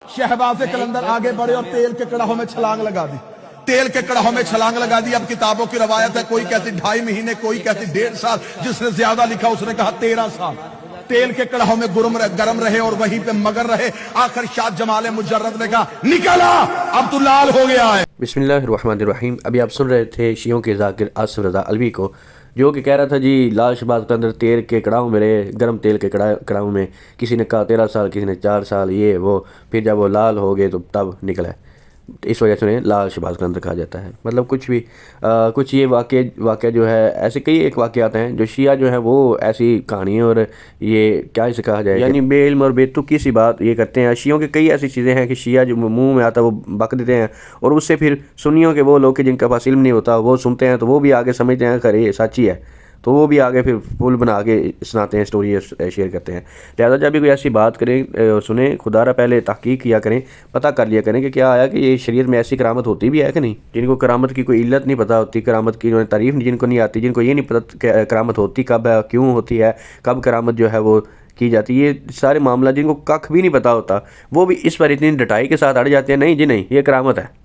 शहबाज कलंदर आगे बढ़े और तेल के कड़ाहों में छलांग लगा दी। तेल के कड़ाहों में छलांग लगा दी। अब किताबों की रवायत है, कोई कहती 2.5 महीने, कोई कहती 1.5 साल, जिसने ज्यादा लिखा उसने कहा 13 साल तेल के कड़ाहों में गरम रहे और वहीं पे मगर रहे। आखिर शाह जमाल मुजर्रद ने कहा निकला, अब तो लाल हो गया है। बिस्मिल्लाहिर्रहमानिर्रहीम। अभी आप सुन रहे थे शियों के ज़ाकिर आसिफ रज़ा अलवी को, जो कि कह रहा था जी लाल शहबाज कलंदर तेल के कड़ाहों में रहे, गर्म तेल के कड़ाहों में। किसी ने कहा 13 साल, किसी ने 4 साल, ये वो, फिर जब वो लाल हो गए तो तब निकला। इस वजह से उन्हें लाल शहबाज कलंदर कहा जाता है। मतलब कुछ भी कुछ ये वाक़या जो है, ऐसे कई एक वाक़यात हैं जो शिया जो है वो ऐसी कहानी और ये क्या इसे कहा जाए, यानी बेइल्म और बेतुकी सी बात ये करते हैं। शियों के कई ऐसी चीज़ें हैं कि शिया जो मुंह में आता है वो बक देते हैं, और उससे फिर सुन्नियों के वो लोग कि जिनका पास इल्म नहीं होता वो सुनते हैं, तो वो भी आगे समझते हैं खैर ये सच्ची है, तो वो भी आगे फिर पुल बना के सुनाते हैं, स्टोरी शेयर करते हैं। लिहाजा जब भी कोई ऐसी बात करें और सुने, खुदारा पहले तहकीक किया करें, पता कर लिया करें कि क्या आया कि ये शरीयत में ऐसी करामत होती भी है कि नहीं। जिनको करामत की कोई इल्लत नहीं पता होती, करामत की तारीफ़ जिनको नहीं आती, जिनको ये नहीं पता करामत होती कब है, क्यों होती है, कब करामत जो है वो की जाती है, ये सारे मामला जिनको कख भी नहीं पता होता, वो भी इस पर इतनी डटाई के साथ अड़ जाते हैं, नहीं जी नहीं ये करामत है।